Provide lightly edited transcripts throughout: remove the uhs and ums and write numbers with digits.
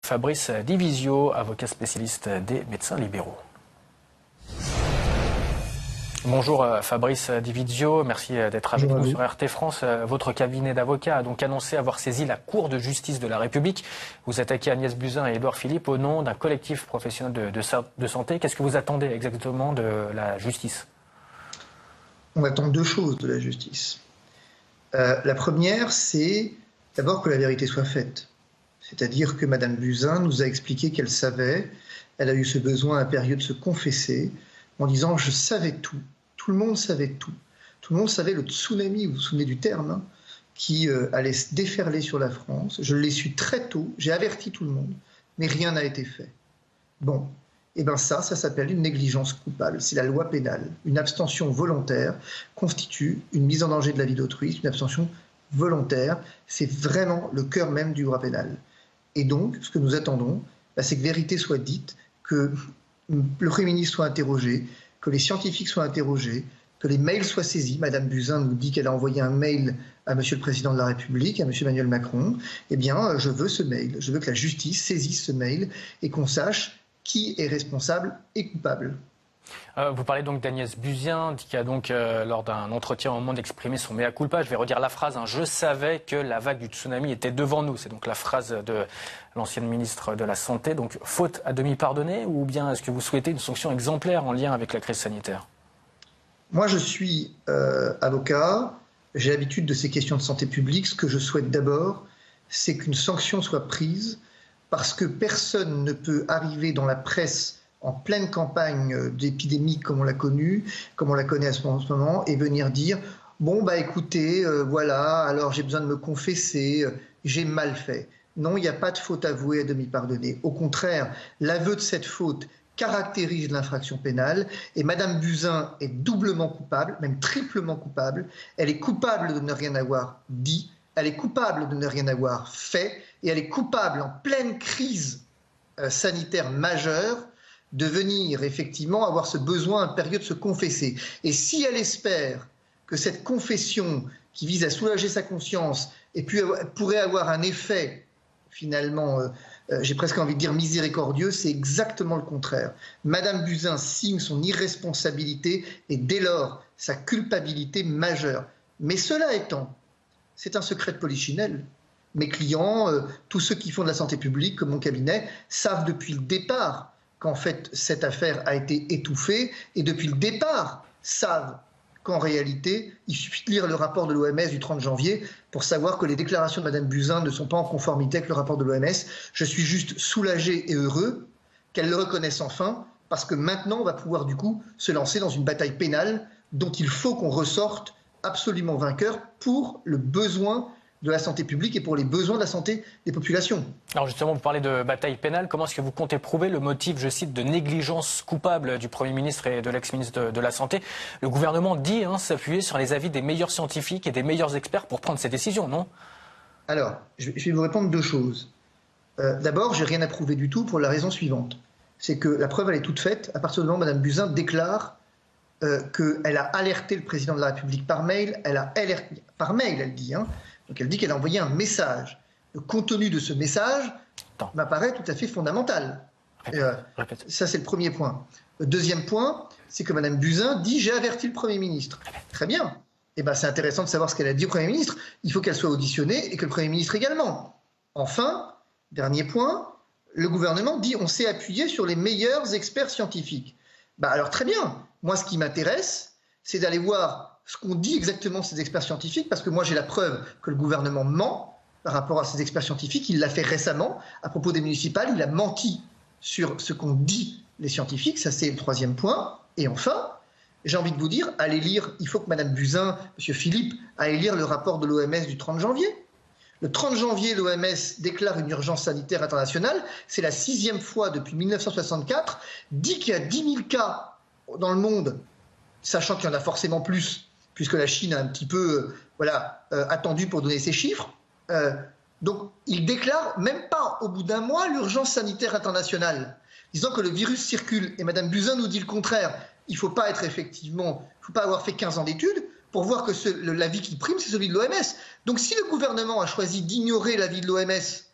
Fabrice Divisio, avocat spécialiste des médecins libéraux. Bonjour Fabrice Divisio, merci d'être avec nous sur RT France. Votre cabinet d'avocats a donc annoncé avoir saisi la Cour de justice de la République. Vous attaquez Agnès Buzyn et Édouard Philippe au nom d'un collectif professionnel de santé. Qu'est-ce que vous attendez exactement de la justice ? On attend deux choses de la justice. La première, c'est d'abord que la vérité soit faite. C'est-à-dire que Mme Buzyn nous a expliqué qu'elle savait, elle a eu ce besoin impérieux de se confesser, en disant « je savais tout ». Tout le monde savait tout. Tout le monde savait le tsunami, vous vous souvenez du terme, hein, qui allait se déferler sur la France. Je l'ai su très tôt, j'ai averti tout le monde, mais rien n'a été fait. Bon, et bien ça s'appelle une négligence coupable. C'est la loi pénale. Une abstention volontaire constitue une mise en danger de la vie d'autrui, une abstention volontaire. C'est vraiment le cœur même du droit pénal. Et donc, ce que nous attendons, c'est que vérité soit dite, que le Premier ministre soit interrogé, que les scientifiques soient interrogés, que les mails soient saisis. Madame Buzyn nous dit qu'elle a envoyé un mail à Monsieur le Président de la République, à Monsieur Emmanuel Macron. Eh bien, je veux ce mail. Je veux que la justice saisisse ce mail et qu'on sache qui est responsable et coupable. Vous parlez donc d'Agnès Buzyn, qui a donc, lors d'un entretien au Monde, exprimé son mea culpa. Je vais redire la phrase, hein. Je savais que la vague du tsunami était devant nous. C'est donc la phrase de l'ancienne ministre de la Santé. Donc, faute à demi pardonnée, ou bien est-ce que vous souhaitez une sanction exemplaire en lien avec la crise sanitaire ? Moi, je suis avocat. J'ai l'habitude de ces questions de santé publique. Ce que je souhaite d'abord, c'est qu'une sanction soit prise, parce que personne ne peut arriver dans la presse en pleine campagne d'épidémie comme on l'a connue, comme on la connaît en ce moment, et venir dire « bon, bah écoutez, voilà, alors j'ai besoin de me confesser, j'ai mal fait ». Non, il n'y a pas de faute avouée à demi pardonnée. Au contraire, l'aveu de cette faute caractérise l'infraction pénale, et Madame Buzyn est doublement coupable, même triplement coupable. Elle est coupable de ne rien avoir dit, elle est coupable de ne rien avoir fait, et elle est coupable en pleine crise sanitaire majeure de venir effectivement avoir ce besoin impérieux de se confesser. Et si elle espère que cette confession qui vise à soulager sa conscience et puis pourrait avoir un effet finalement, j'ai presque envie de dire miséricordieux, c'est exactement le contraire. Madame Buzyn signe son irresponsabilité et dès lors sa culpabilité majeure. Mais cela étant, c'est un secret de polichinelle. Mes clients, tous ceux qui font de la santé publique, comme mon cabinet, savent depuis le départ qu'en fait cette affaire a été étouffée et depuis le départ savent qu'en réalité, il suffit de lire le rapport de l'OMS du 30 janvier pour savoir que les déclarations de Mme Buzyn ne sont pas en conformité avec le rapport de l'OMS. Je suis juste soulagé et heureux qu'elle le reconnaisse enfin, parce que maintenant on va pouvoir du coup se lancer dans une bataille pénale dont il faut qu'on ressorte absolument vainqueur pour le besoin de la santé publique et pour les besoins de la santé des populations. Alors justement, vous parlez de bataille pénale. Comment est-ce que vous comptez prouver le motif, je cite, de négligence coupable du Premier ministre et de l'ex-ministre de la Santé ? Le gouvernement dit s'appuyer sur les avis des meilleurs scientifiques et des meilleurs experts pour prendre ces décisions, non ? Alors, je vais vous répondre deux choses. D'abord, je n'ai rien à prouver du tout pour la raison suivante. C'est que la preuve, elle est toute faite à partir du moment où Mme Buzyn déclare qu'elle a alerté le président de la République par mail. Elle a alerté, par mail, elle dit, donc elle dit qu'elle a envoyé un message. Le contenu de ce message m'apparaît tout à fait fondamental. Ça, c'est le premier point. Le deuxième point, c'est que Mme Buzyn dit « j'ai averti le Premier ministre ». Très bien. Eh ben, c'est intéressant de savoir ce qu'elle a dit au Premier ministre. Il faut qu'elle soit auditionnée et que le Premier ministre également. Enfin, dernier point, le gouvernement dit « on s'est appuyé sur les meilleurs experts scientifiques ». Alors très bien. Moi, ce qui m'intéresse, c'est d'aller voir ce qu'ont dit exactement ces experts scientifiques, parce que moi j'ai la preuve que le gouvernement ment par rapport à ces experts scientifiques. Il l'a fait récemment à propos des municipales, il a menti sur ce qu'ont dit les scientifiques, ça c'est le troisième point. Et enfin, j'ai envie de vous dire, allez lire, il faut que Mme Buzyn, M. Philippe, aille lire le rapport de l'OMS du 30 janvier. Le 30 janvier, l'OMS déclare une urgence sanitaire internationale, c'est la 6e fois depuis 1964, dit qu'il y a 10 000 cas dans le monde, sachant qu'il y en a forcément plus, puisque la Chine a un petit peu attendu pour donner ses chiffres. Donc, il déclare, même pas au bout d'un mois, l'urgence sanitaire internationale, disant que le virus circule. Et Mme Buzyn nous dit le contraire. Il ne faut pas avoir fait 15 ans d'études pour voir que l'avis qui prime, c'est celui de l'OMS. Donc, si le gouvernement a choisi d'ignorer l'avis de l'OMS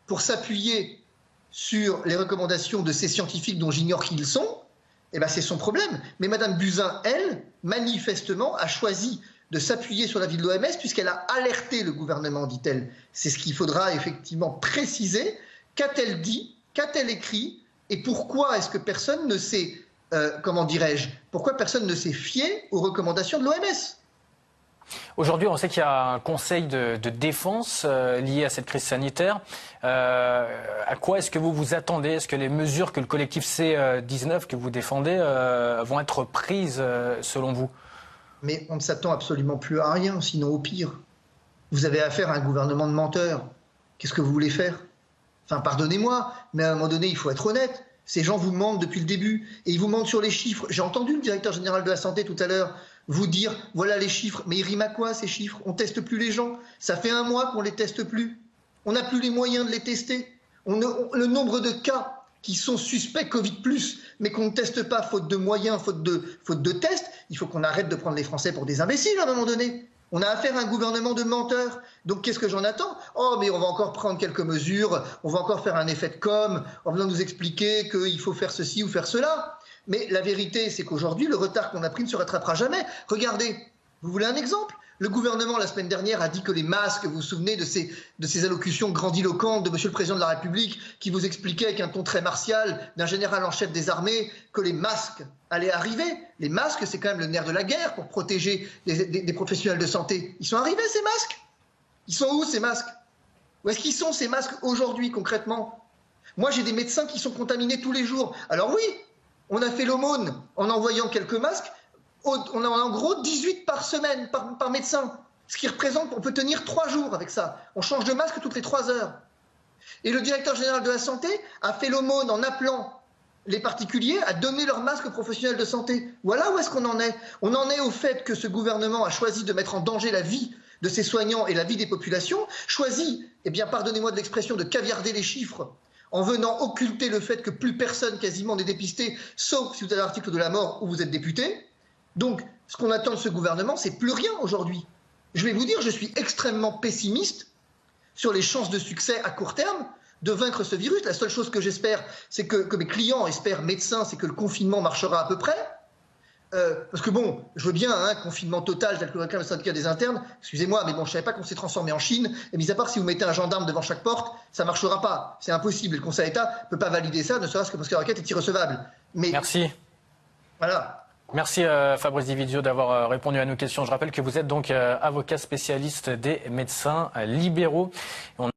pour s'appuyer sur les recommandations de ces scientifiques dont j'ignore qui ils sont, eh ben c'est son problème. Mais Mme Buzyn, elle, manifestement, a choisi de s'appuyer sur l'avis de l'OMS puisqu'elle a alerté le gouvernement, dit-elle. C'est ce qu'il faudra effectivement préciser. Qu'a-t-elle dit? Qu'a-t-elle écrit? Et pourquoi est-ce que personne ne s'est, pourquoi personne ne s'est fié aux recommandations de l'OMS? Aujourd'hui, on sait qu'il y a un conseil de défense lié à cette crise sanitaire. À quoi est-ce que vous vous attendez? Est-ce que les mesures que le collectif C19 que vous défendez vont être prises selon vous? Mais on ne s'attend absolument plus à rien, sinon au pire. Vous avez affaire à un gouvernement de menteurs. Qu'est-ce que vous voulez faire? Enfin, pardonnez-moi, mais à un moment donné, il faut être honnête. Ces gens vous mentent depuis le début, et ils vous mentent sur les chiffres. J'ai entendu le directeur général de la Santé tout à l'heure vous dire, voilà les chiffres. Mais ils riment à quoi, ces chiffres? On ne teste plus les gens. Ça fait 1 mois qu'on ne les teste plus. On n'a plus les moyens de les tester. Le nombre de cas qui sont suspects Covid+, mais qu'on ne teste pas faute de moyens, faute de tests, il faut qu'on arrête de prendre les Français pour des imbéciles à un moment donné. On a affaire à un gouvernement de menteurs. Donc qu'est-ce que j'en attends? Oh, mais on va encore prendre quelques mesures, on va encore faire un effet de com, en venant nous expliquer qu'il faut faire ceci ou faire cela. Mais la vérité, c'est qu'aujourd'hui, le retard qu'on a pris ne se rattrapera jamais. Regardez, vous voulez un exemple? Le gouvernement, la semaine dernière, a dit que les masques, vous vous souvenez de ces allocutions grandiloquentes de Monsieur le Président de la République qui vous expliquait avec un ton très martial d'un général en chef des armées que les masques allaient arriver. Les masques, c'est quand même le nerf de la guerre pour protéger des professionnels de santé. Ils sont arrivés, ces masques? Ils sont où, ces masques? Où est-ce qu'ils sont, ces masques, aujourd'hui, concrètement? Moi, j'ai des médecins qui sont contaminés tous les jours. Alors oui, on a fait l'aumône en envoyant quelques masques. On a en gros 18 par semaine, par médecin. Ce qui représente, on peut tenir 3 jours avec ça. On change de masque toutes les 3 heures. Et le directeur général de la Santé a fait l'aumône en appelant les particuliers à donner leur masque aux professionnels de santé. Voilà où est-ce qu'on en est. On en est au fait que ce gouvernement a choisi de mettre en danger la vie de ses soignants et la vie des populations, choisi, eh bien, pardonnez-moi de l'expression, de caviarder les chiffres en venant occulter le fait que plus personne quasiment n'est dépisté, sauf si vous avez l'article de la mort où vous êtes député. Donc, ce qu'on attend de ce gouvernement, c'est plus rien aujourd'hui. Je vais vous dire, je suis extrêmement pessimiste sur les chances de succès à court terme de vaincre ce virus. La seule chose que j'espère, c'est que mes clients espèrent, médecins, c'est que le confinement marchera à peu près. Parce que bon, je veux bien un confinement total, tel que le réclame le syndicat des internes, excusez-moi, mais bon, je ne savais pas qu'on s'est transformé en Chine, et mis à part si vous mettez un gendarme devant chaque porte, ça ne marchera pas, c'est impossible, et le Conseil d'État ne peut pas valider ça, ne serait-ce que parce que la requête est irrecevable. Mais, merci. Voilà. Merci Fabrice Dividio d'avoir répondu à nos questions. Je rappelle que vous êtes donc avocat spécialiste des médecins libéraux.